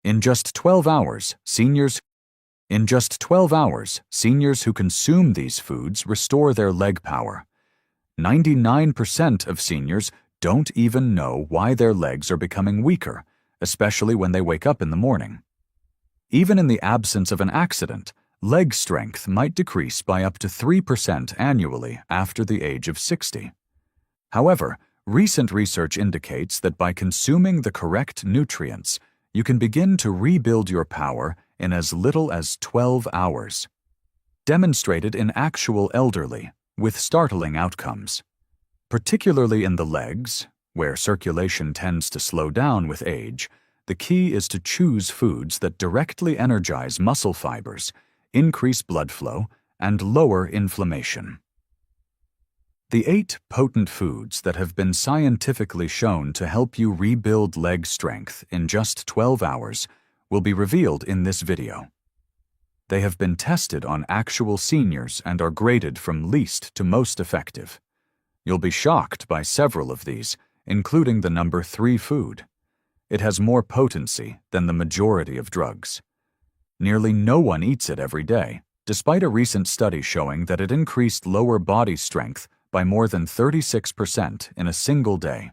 In just 12 hours, seniors who consume these foods restore their leg power. 99% of seniors don't even know why their legs are becoming weaker, especially when they wake up in the morning. Even in the absence of an accident, leg strength might decrease by up to 3% annually after the age of 60. However, recent research indicates that by consuming the correct nutrients, you can begin to rebuild your power in as little as 12 hours. Demonstrated in actual elderly, with startling outcomes. Particularly in the legs, where circulation tends to slow down with age, the key is to choose foods that directly energize muscle fibers, increase blood flow, and lower inflammation. The 8 potent foods that have been scientifically shown to help you rebuild leg strength in just 12 hours will be revealed in this video. They have been tested on actual seniors and are graded from least to most effective. You'll be shocked by several of these, including the number 3 food. It has more potency than the majority of drugs. Nearly no one eats it every day, despite a recent study showing that it increased lower body strength by more than 36% in a single day.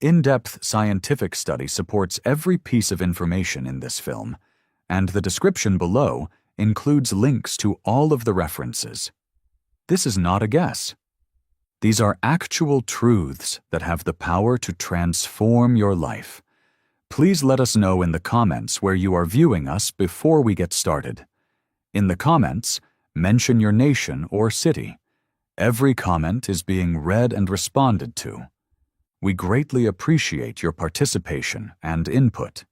In-depth scientific study supports every piece of information in this film, and the description below includes links to all of the references. This is not a guess. These are actual truths that have the power to transform your life. Please let us know in the comments where you are viewing us before we get started. In the comments, mention your nation or city. Every comment is being read and responded to. We greatly appreciate your participation and input.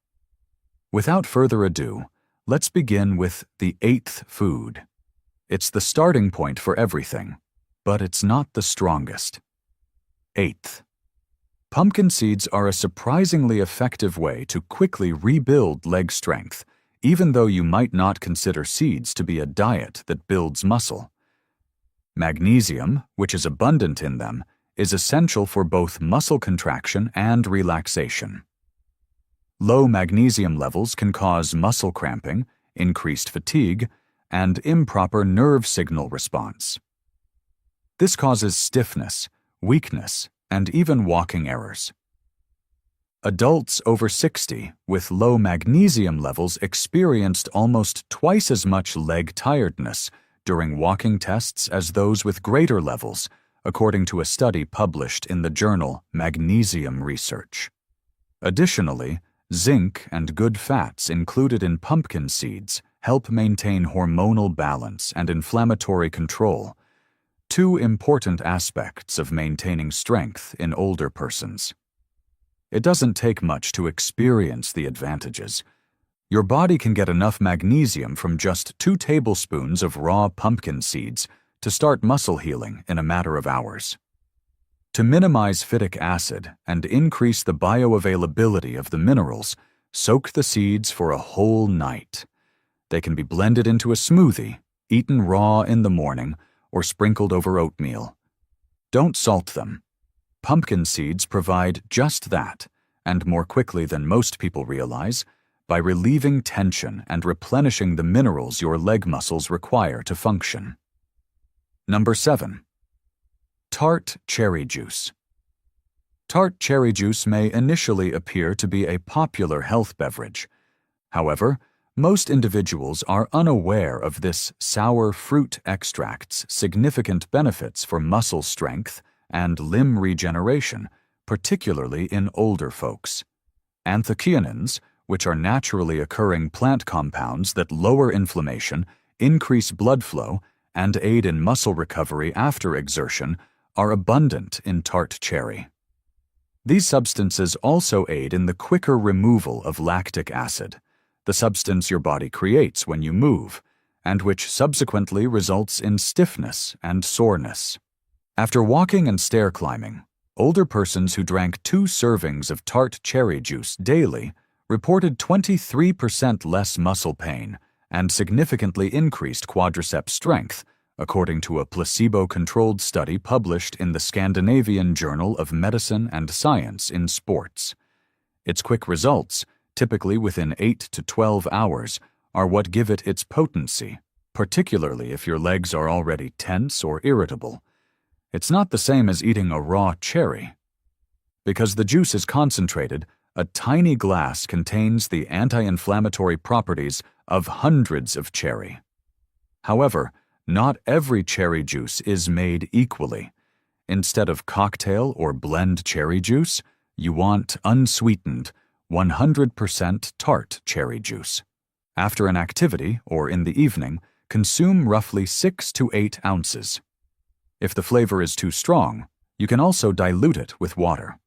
Without further ado, let's begin with the 8th food. It's the starting point for everything, but it's not the strongest. 8th. Pumpkin seeds are a surprisingly effective way to quickly rebuild leg strength, even though you might not consider seeds to be a diet that builds muscle. Magnesium, which is abundant in them, is essential for both muscle contraction and relaxation. Low magnesium levels can cause muscle cramping, increased fatigue, and improper nerve signal response. This causes stiffness, weakness, and even walking errors. Adults over 60 with low magnesium levels experienced almost twice as much leg tiredness during walking tests as those with greater levels, according to a study published in the journal Magnesium Research. Additionally, zinc and good fats included in pumpkin seeds help maintain hormonal balance and inflammatory control, 2 important aspects of maintaining strength in older persons. It doesn't take much to experience the advantages. Your body can get enough magnesium from just 2 tablespoons of raw pumpkin seeds to start muscle healing in a matter of hours. To minimize phytic acid and increase the bioavailability of the minerals, soak the seeds for a whole night. They can be blended into a smoothie, eaten raw in the morning, or sprinkled over oatmeal. Don't salt them. Pumpkin seeds provide just that, and more quickly than most people realize, by relieving tension and replenishing the minerals your leg muscles require to function. Number 7. Tart cherry juice. Tart cherry juice may initially appear to be a popular health beverage. However, most individuals are unaware of this sour fruit extract's significant benefits for muscle strength and limb regeneration, particularly in older folks. Anthocyanins, which are naturally occurring plant compounds that lower inflammation, increase blood flow, and aid in muscle recovery after exertion, are abundant in tart cherry. These substances also aid in the quicker removal of lactic acid, the substance your body creates when you move, and which subsequently results in stiffness and soreness. After walking and stair climbing, older persons who drank 2 servings of tart cherry juice daily reported 23% less muscle pain and significantly increased quadriceps strength, according to a placebo-controlled study published in the Scandinavian Journal of Medicine and Science in Sports. Its quick results, typically within 8 to 12 hours, are what give it its potency, particularly if your legs are already tense or irritable. It's not the same as eating a raw cherry. Because the juice is concentrated, a tiny glass contains the anti-inflammatory properties of hundreds of cherry. However, not every cherry juice is made equally. Instead of cocktail or blend cherry juice, you want unsweetened, 100% tart cherry juice. After an activity, or in the evening, consume roughly 6 to 8 ounces. If the flavor is too strong, you can also dilute it with water.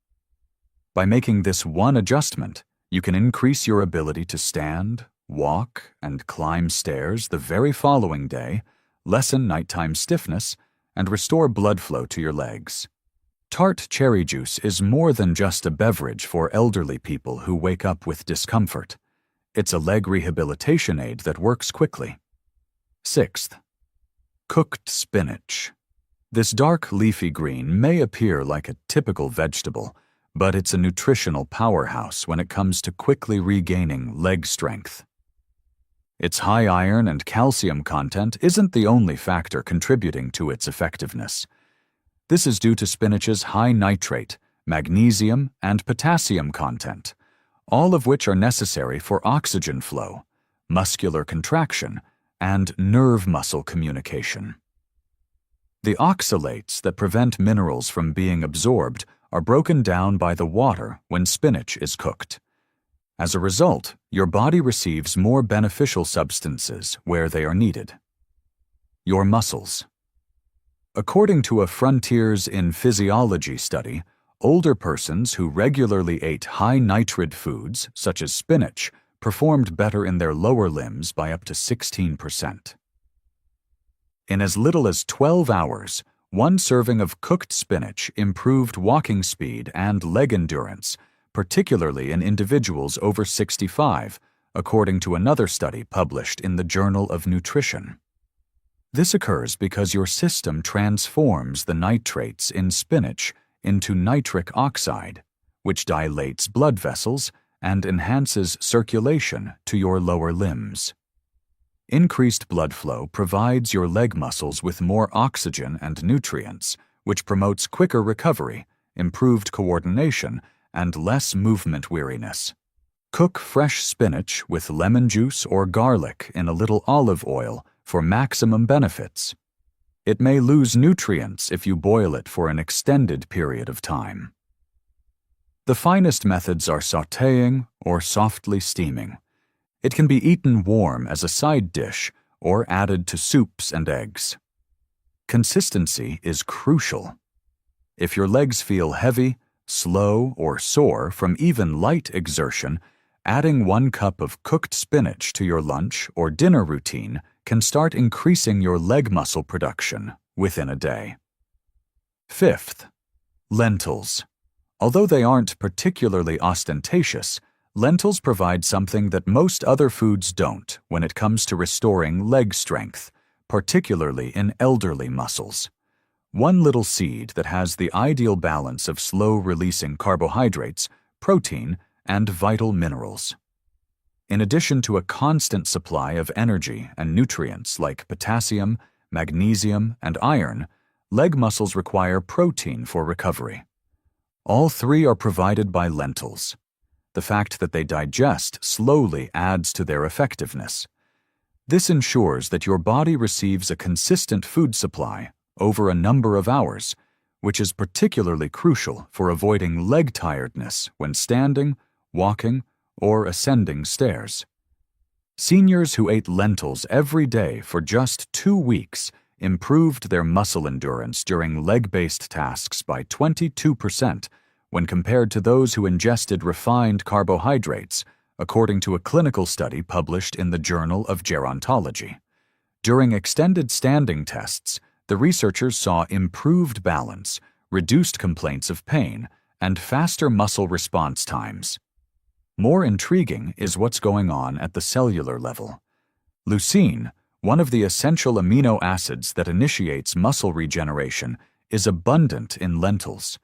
By making this one adjustment, you can increase your ability to stand, walk, and climb stairs the very following day, lessen nighttime stiffness, and restore blood flow to your legs. Tart cherry juice is more than just a beverage for elderly people who wake up with discomfort. It's a leg rehabilitation aid that works quickly. Sixth, cooked spinach. This dark leafy green may appear like a typical vegetable, but it's a nutritional powerhouse when it comes to quickly regaining leg strength. Its high iron and calcium content isn't the only factor contributing to its effectiveness. This is due to spinach's high nitrate, magnesium, and potassium content, all of which are necessary for oxygen flow, muscular contraction, and nerve muscle communication. The oxalates that prevent minerals from being absorbed are broken down by the water when spinach is cooked. As a result, your body receives more beneficial substances where they are needed. Your muscles. According to a Frontiers in Physiology study, older persons who regularly ate high-nitrid foods, such as spinach, performed better in their lower limbs by up to 16%. In as little as 12 hours, one serving of cooked spinach improved walking speed and leg endurance, particularly in individuals over 65, according to another study published in the Journal of Nutrition. This occurs because your system transforms the nitrates in spinach into nitric oxide, which dilates blood vessels and enhances circulation to your lower limbs. Increased blood flow provides your leg muscles with more oxygen and nutrients, which promotes quicker recovery, improved coordination, and less movement weariness. Cook fresh spinach with lemon juice or garlic in a little olive oil for maximum benefits. It may lose nutrients if you boil it for an extended period of time. The finest methods are sautéing or softly steaming. It can be eaten warm as a side dish or added to soups and eggs. Consistency is crucial. If your legs feel heavy, slow, or sore from even light exertion, adding 1 cup of cooked spinach to your lunch or dinner routine can start increasing your leg muscle production within a day. Fifth, lentils. Although they aren't particularly ostentatious, lentils provide something that most other foods don't when it comes to restoring leg strength, particularly in elderly muscles. One little seed that has the ideal balance of slow-releasing carbohydrates, protein, and vital minerals. In addition to a constant supply of energy and nutrients like potassium, magnesium, and iron, leg muscles require protein for recovery. All three are provided by lentils. The fact that they digest slowly adds to their effectiveness. This ensures that your body receives a consistent food supply over a number of hours, which is particularly crucial for avoiding leg tiredness when standing, walking, or ascending stairs. Seniors who ate lentils every day for just 2 weeks improved their muscle endurance during leg-based tasks by 22% when compared to those who ingested refined carbohydrates, according to a clinical study published in the Journal of Gerontology. During extended standing tests, the researchers saw improved balance, reduced complaints of pain, and faster muscle response times. More intriguing is what's going on at the cellular level. Leucine, one of the essential amino acids that initiates muscle regeneration, is abundant in lentils.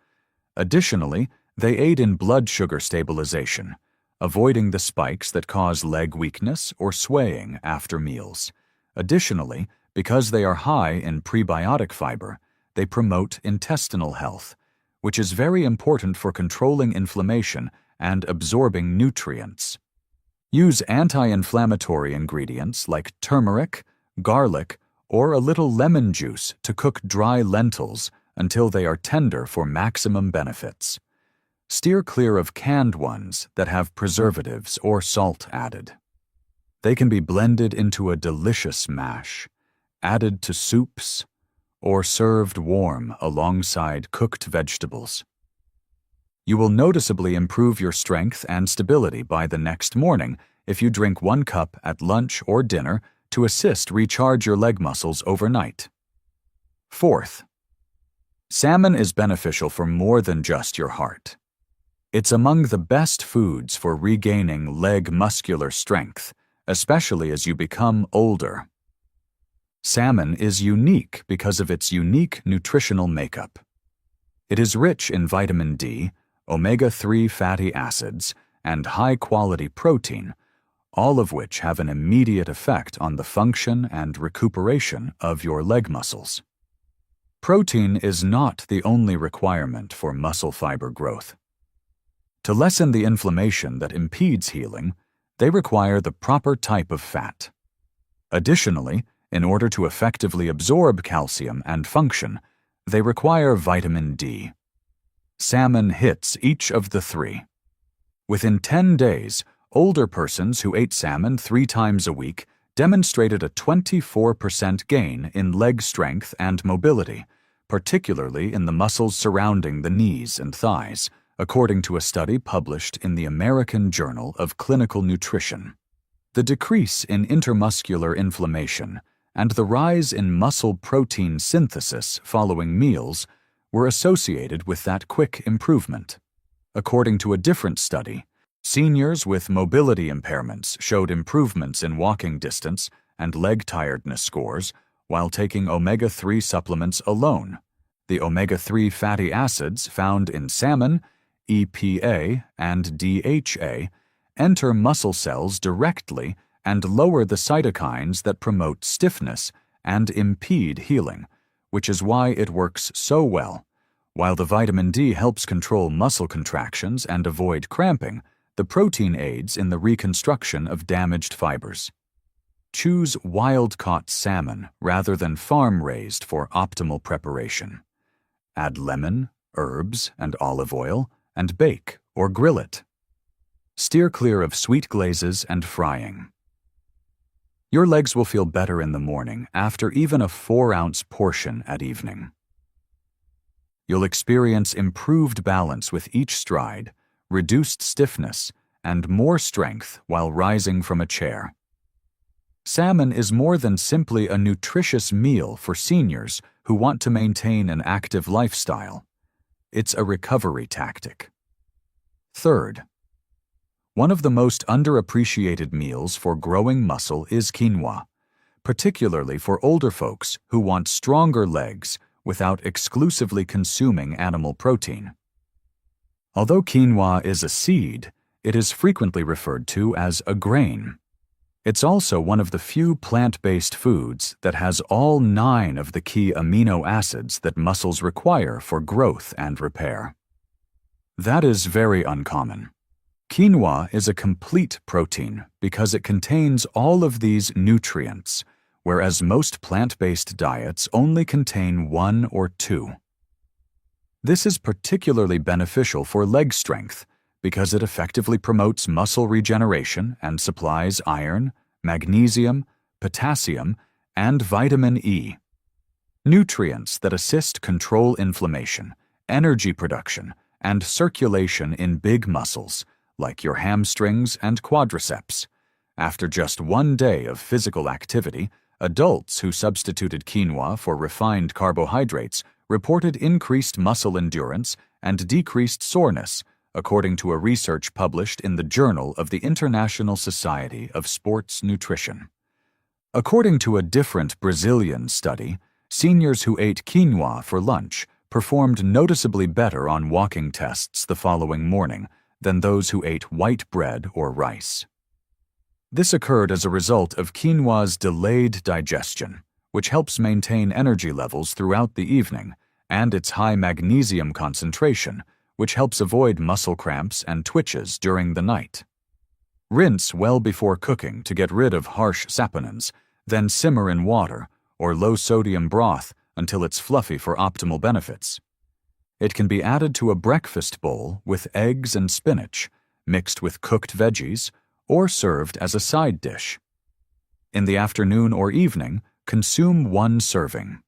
Additionally, they aid in blood sugar stabilization, avoiding the spikes that cause leg weakness or swaying after meals. Additionally, because they are high in prebiotic fiber, they promote intestinal health, which is very important for controlling inflammation and absorbing nutrients. Use anti-inflammatory ingredients like turmeric, garlic, or a little lemon juice to cook dry lentils until they are tender for maximum benefits. Steer clear of canned ones that have preservatives or salt added. They can be blended into a delicious mash, added to soups, or served warm alongside cooked vegetables. You will noticeably improve your strength and stability by the next morning if you drink 1 cup at lunch or dinner to assist recharge your leg muscles overnight. Fourth, salmon is beneficial for more than just your heart. It's among the best foods for regaining leg muscular strength, especially as you become older. Salmon is unique because of its unique nutritional makeup. It is rich in vitamin D, omega-3 fatty acids, and high-quality protein, all of which have an immediate effect on the function and recuperation of your leg muscles. Protein is not the only requirement for muscle fiber growth. To lessen the inflammation that impedes healing, they require the proper type of fat. Additionally, in order to effectively absorb calcium and function, they require vitamin D. Salmon hits each of the 3. Within 10 days, older persons who ate salmon 3 times a week demonstrated a 24% gain in leg strength and mobility, particularly in the muscles surrounding the knees and thighs, according to a study published in the American Journal of Clinical Nutrition. The decrease in intermuscular inflammation and the rise in muscle protein synthesis following meals were associated with that quick improvement. According to a different study, seniors with mobility impairments showed improvements in walking distance and leg tiredness scores while taking omega-3 supplements alone. The omega-3 fatty acids found in salmon, EPA, and DHA enter muscle cells directly and lower the cytokines that promote stiffness and impede healing, which is why it works so well. While the vitamin D helps control muscle contractions and avoid cramping, the protein aids in the reconstruction of damaged fibers. Choose wild-caught salmon rather than farm-raised for optimal preparation. Add lemon, herbs, and olive oil, and bake or grill it. Steer clear of sweet glazes and frying. Your legs will feel better in the morning after even a 4-ounce portion at evening. You'll experience improved balance with each stride, reduced stiffness, and more strength while rising from a chair. Salmon is more than simply a nutritious meal for seniors who want to maintain an active lifestyle. It's a recovery tactic. Third, one of the most underappreciated meals for growing muscle is quinoa, particularly for older folks who want stronger legs without exclusively consuming animal protein. Although quinoa is a seed, it is frequently referred to as a grain. It's also one of the few plant-based foods that has all 9 of the key amino acids that muscles require for growth and repair. That is very uncommon. Quinoa is a complete protein because it contains all of these nutrients, whereas most plant-based diets only contain 1 or 2. This is particularly beneficial for leg strength because it effectively promotes muscle regeneration and supplies iron, magnesium, potassium, and vitamin E. Nutrients that assist control inflammation, energy production, and circulation in big muscles, like your hamstrings and quadriceps. After just 1 day of physical activity, adults who substituted quinoa for refined carbohydrates reported increased muscle endurance and decreased soreness, according to a research published in the Journal of the International Society of Sports Nutrition. According to a different Brazilian study, seniors who ate quinoa for lunch performed noticeably better on walking tests the following morning than those who ate white bread or rice. This occurred as a result of quinoa's delayed digestion, which helps maintain energy levels throughout the evening, and its high magnesium concentration, which helps avoid muscle cramps and twitches during the night. Rinse well before cooking to get rid of harsh saponins, then simmer in water or low-sodium broth until it's fluffy for optimal benefits. It can be added to a breakfast bowl with eggs and spinach, mixed with cooked veggies, or served as a side dish. In the afternoon or evening, consume 1 serving.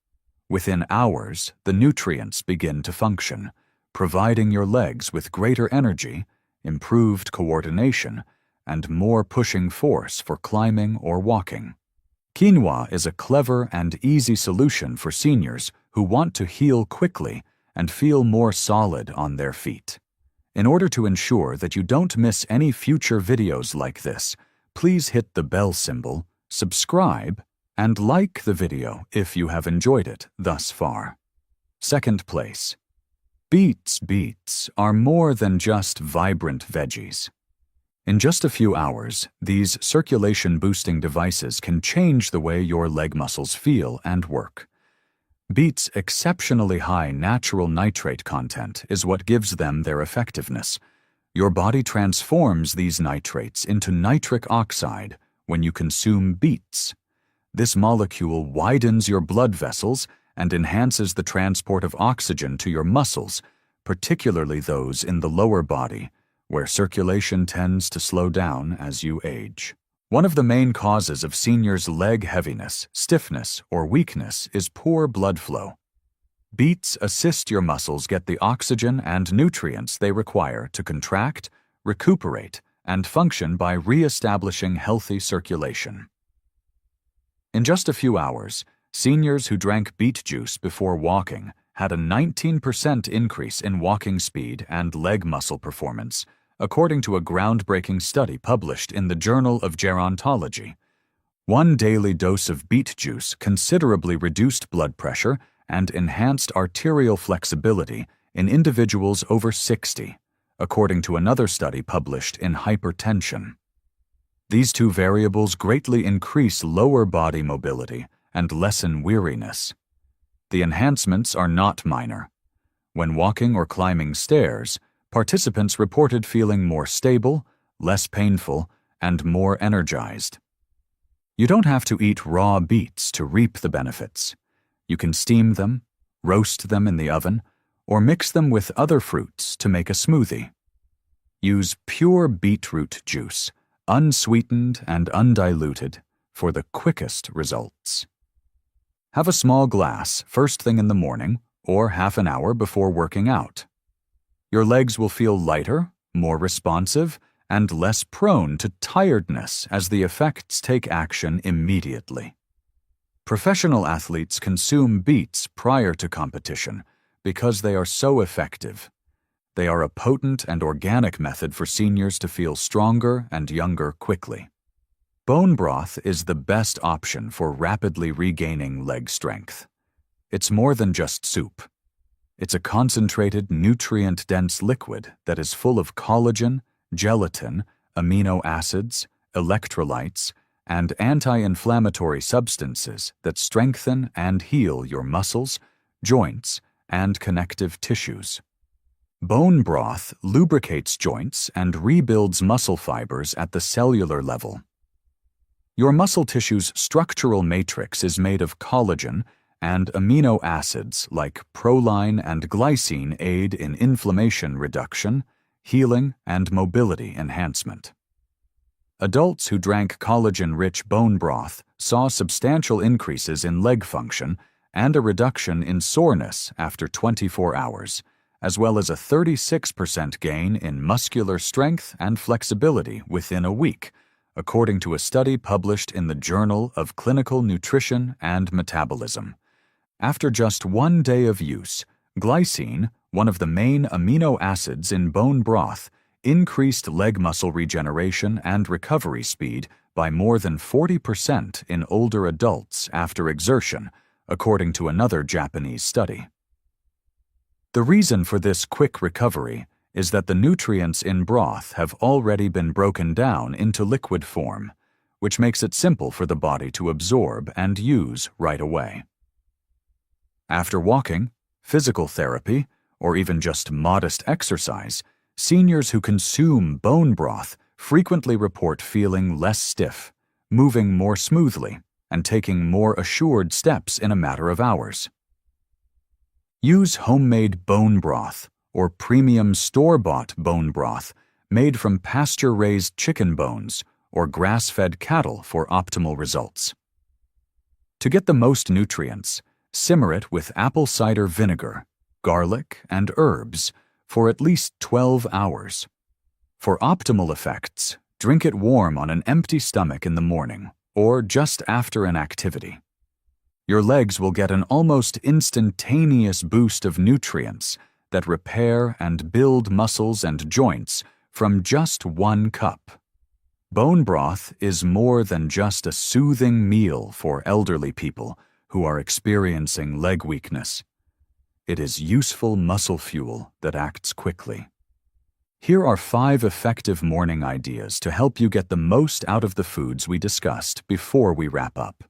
Within hours, the nutrients begin to function, providing your legs with greater energy, improved coordination, and more pushing force for climbing or walking. Quinoa is a clever and easy solution for seniors who want to heal quickly and feel more solid on their feet. In order to ensure that you don't miss any future videos like this, please hit the bell symbol, subscribe, and like the video if you have enjoyed it thus far. Second place. Beets are more than just vibrant veggies. In just a few hours, these circulation-boosting devices can change the way your leg muscles feel and work. Beets' exceptionally high natural nitrate content is what gives them their effectiveness. Your body transforms these nitrates into nitric oxide when you consume beets. This molecule widens your blood vessels and enhances the transport of oxygen to your muscles, particularly those in the lower body, where circulation tends to slow down as you age. One of the main causes of seniors' leg heaviness, stiffness, or weakness is poor blood flow. Beets assist your muscles get the oxygen and nutrients they require to contract, recuperate, and function by re-establishing healthy circulation. In just a few hours, seniors who drank beet juice before walking had a 19% increase in walking speed and leg muscle performance, according to a groundbreaking study published in the Journal of Gerontology. 1 daily dose of beet juice considerably reduced blood pressure and enhanced arterial flexibility in individuals over 60, according to another study published in Hypertension. These 2 variables greatly increase lower body mobility and lessen weariness. The enhancements are not minor. When walking or climbing stairs, participants reported feeling more stable, less painful, and more energized. You don't have to eat raw beets to reap the benefits. You can steam them, roast them in the oven, or mix them with other fruits to make a smoothie. Use pure beetroot juice, unsweetened and undiluted, for the quickest results. Have a small glass first thing in the morning or half an hour before working out. Your legs will feel lighter, more responsive, and less prone to tiredness as the effects take action immediately. Professional athletes consume beets prior to competition because they are so effective. They are a potent and organic method for seniors to feel stronger and younger quickly. Bone broth is the best option for rapidly regaining leg strength. It's more than just soup. It's a concentrated, nutrient-dense liquid that is full of collagen, gelatin, amino acids, electrolytes, and anti-inflammatory substances that strengthen and heal your muscles, joints, and connective tissues. Bone broth lubricates joints and rebuilds muscle fibers at the cellular level. Your muscle tissue's structural matrix is made of collagen, and amino acids like proline and glycine aid in inflammation reduction, healing, and mobility enhancement. Adults who drank collagen-rich bone broth saw substantial increases in leg function and a reduction in soreness after 24 hours, as well as a 36% gain in muscular strength and flexibility within a week, according to a study published in the Journal of Clinical Nutrition and Metabolism. After just 1 day of use, glycine, one of the main amino acids in bone broth, increased leg muscle regeneration and recovery speed by more than 40% in older adults after exertion, according to another Japanese study. The reason for this quick recovery is that the nutrients in broth have already been broken down into liquid form, which makes it simple for the body to absorb and use right away. After walking, physical therapy, or even just modest exercise, seniors who consume bone broth frequently report feeling less stiff, moving more smoothly, and taking more assured steps in a matter of hours. Use homemade bone broth or premium store-bought bone broth made from pasture-raised chicken bones or grass-fed cattle for optimal results. To get the most nutrients, simmer it with apple cider vinegar, garlic, and herbs for at least 12 hours. For optimal effects, drink it warm on an empty stomach in the morning or just after an activity. Your legs will get an almost instantaneous boost of nutrients that repair and build muscles and joints from just 1 cup. Bone broth is more than just a soothing meal for elderly people who are experiencing leg weakness. It is useful muscle fuel that acts quickly. Here are 5 effective morning ideas to help you get the most out of the foods we discussed before we wrap up.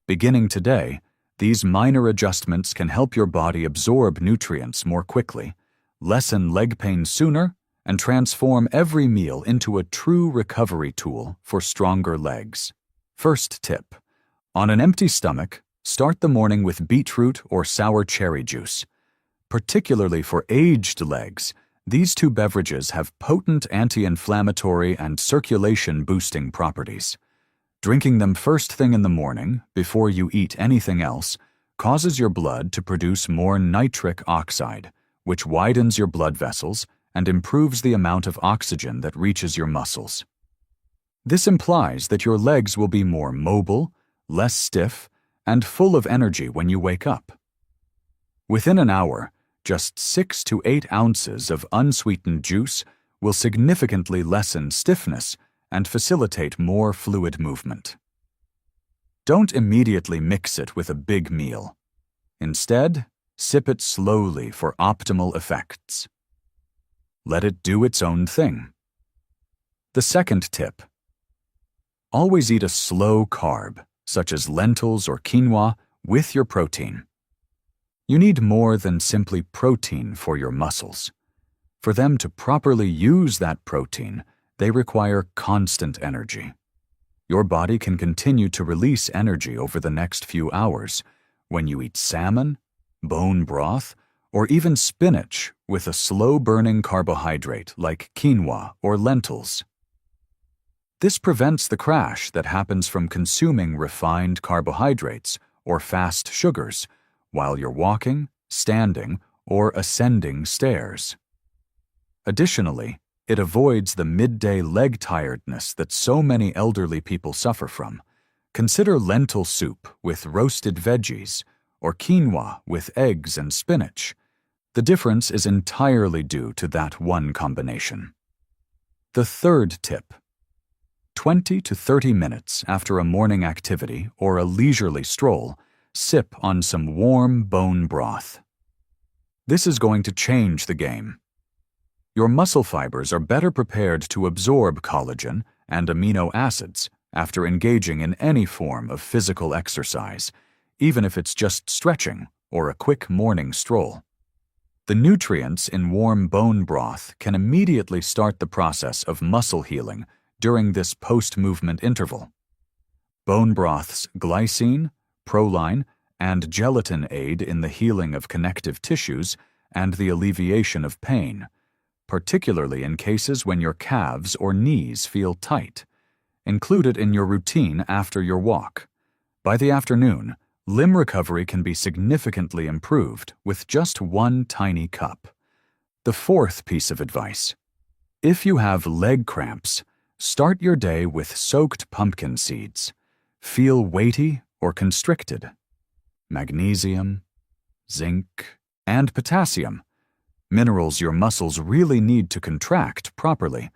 Beginning today, these minor adjustments can help your body absorb nutrients more quickly, lessen leg pain sooner, and transform every meal into a true recovery tool for stronger legs. First tip: on an empty stomach, start the morning with beetroot or sour cherry juice. Particularly for aged legs, these 2 beverages have potent anti-inflammatory and circulation-boosting properties. Drinking them first thing in the morning, before you eat anything else, causes your blood to produce more nitric oxide, which widens your blood vessels and improves the amount of oxygen that reaches your muscles. This implies that your legs will be more mobile, less stiff, and full of energy when you wake up. Within an hour, just 6 to 8 ounces of unsweetened juice will significantly lessen stiffness and facilitate more fluid movement. Don't immediately mix it with a big meal. Instead, sip it slowly for optimal effects. Let it do its own thing. The second tip: always eat a slow carb, such as lentils or quinoa, with your protein. You need more than simply protein for your muscles. For them to properly use that protein, they require constant energy. Your body can continue to release energy over the next few hours when you eat salmon, bone broth, or even spinach with a slow-burning carbohydrate like quinoa or lentils. This prevents the crash that happens from consuming refined carbohydrates or fast sugars while you're walking, standing, or ascending stairs. Additionally, it avoids the midday leg tiredness that so many elderly people suffer from. Consider lentil soup with roasted veggies or quinoa with eggs and spinach. The difference is entirely due to that one combination. The third tip: 20 to 30 minutes after a morning activity or a leisurely stroll, sip on some warm bone broth. This is going to change the game. Your muscle fibers are better prepared to absorb collagen and amino acids after engaging in any form of physical exercise, even if it's just stretching or a quick morning stroll. The nutrients in warm bone broth can immediately start the process of muscle healing during this post-movement interval. Bone broth's glycine, proline, and gelatin aid in the healing of connective tissues and the alleviation of pain, particularly in cases when your calves or knees feel tight. Include it in your routine after your walk. By the afternoon, limb recovery can be significantly improved with just 1 tiny cup. The fourth piece of advice: if you have leg cramps, start your day with soaked pumpkin seeds. Feel weighty or constricted? Magnesium, zinc, and potassium, minerals your muscles really need to contract properly,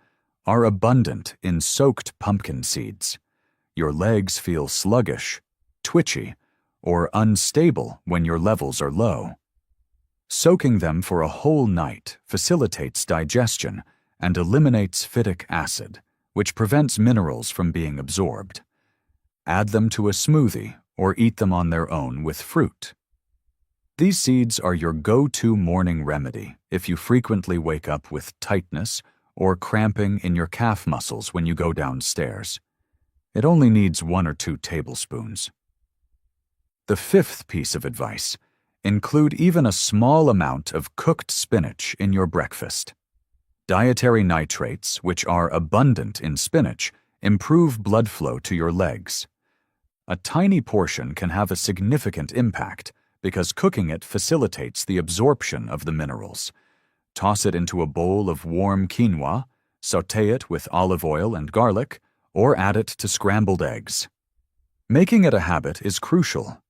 are abundant in soaked pumpkin seeds. Your legs feel sluggish, twitchy, or unstable when your levels are low. Soaking them for a whole night facilitates digestion and eliminates phytic acid, which prevents minerals from being absorbed. Add them to a smoothie or eat them on their own with fruit. These seeds are your go-to morning remedy if you frequently wake up with tightness or cramping in your calf muscles when you go downstairs. It only needs 1 or 2 tablespoons. The 5th piece of advice: include even a small amount of cooked spinach in your breakfast. Dietary nitrates, which are abundant in spinach, improve blood flow to your legs. A tiny portion can have a significant impact because cooking it facilitates the absorption of the minerals. Toss it into a bowl of warm quinoa, sauté it with olive oil and garlic, or add it to scrambled eggs. Making it a habit is crucial.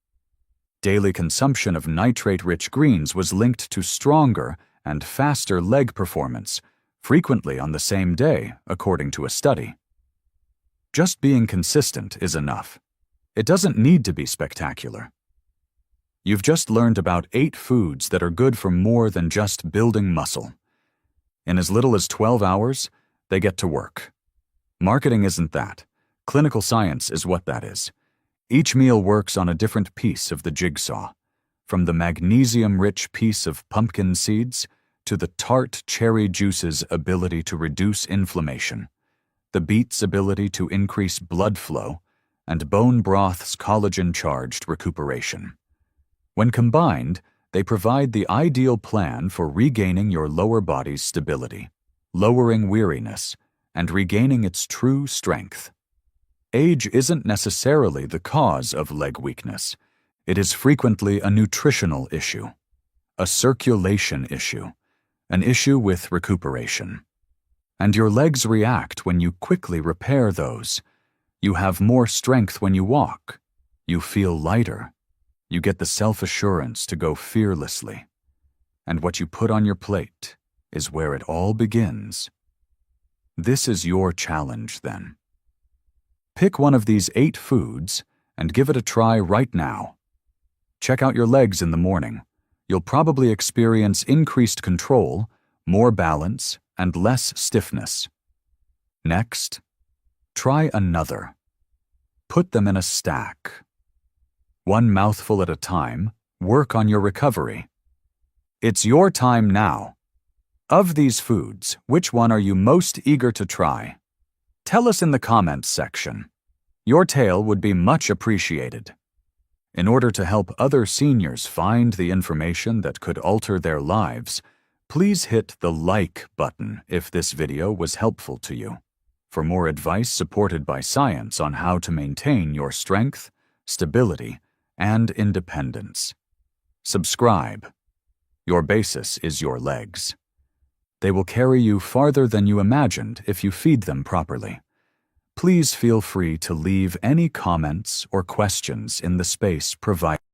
Daily consumption of nitrate-rich greens was linked to stronger and faster leg performance, frequently on the same day, according to a study. Just being consistent is enough. It doesn't need to be spectacular. You've just learned about 8 foods that are good for more than just building muscle. In as little as 12 hours, they get to work. Marketing isn't that. Clinical science is what that is. Each meal works on a different piece of the jigsaw, from the magnesium-rich piece of pumpkin seeds to the tart cherry juice's ability to reduce inflammation, the beet's ability to increase blood flow, and bone broth's collagen-charged recuperation. When combined, they provide the ideal plan for regaining your lower body's stability, lowering weariness, and regaining its true strength. Age isn't necessarily the cause of leg weakness. It is frequently a nutritional issue, a circulation issue, an issue with recuperation. And your legs react when you quickly repair those. You have more strength when you walk. You feel lighter. You get the self-assurance to go fearlessly. And what you put on your plate is where it all begins. This is your challenge, then. Pick one of these 8 foods and give it a try right now. Check out your legs in the morning. You'll probably experience increased control, more balance, and less stiffness. Next, try another. Put them in a stack. One mouthful at a time, work on your recovery. It's your time now. Of these foods, which one are you most eager to try? Tell us in the comments section. Your tale would be much appreciated. In order to help other seniors find the information that could alter their lives, please hit the like button if this video was helpful to you. For more advice supported by science on how to maintain your strength, stability, and independence. Subscribe. Your basis is your legs. They will carry you farther than you imagined if you feed them properly. Please feel free to leave any comments or questions in the space provided.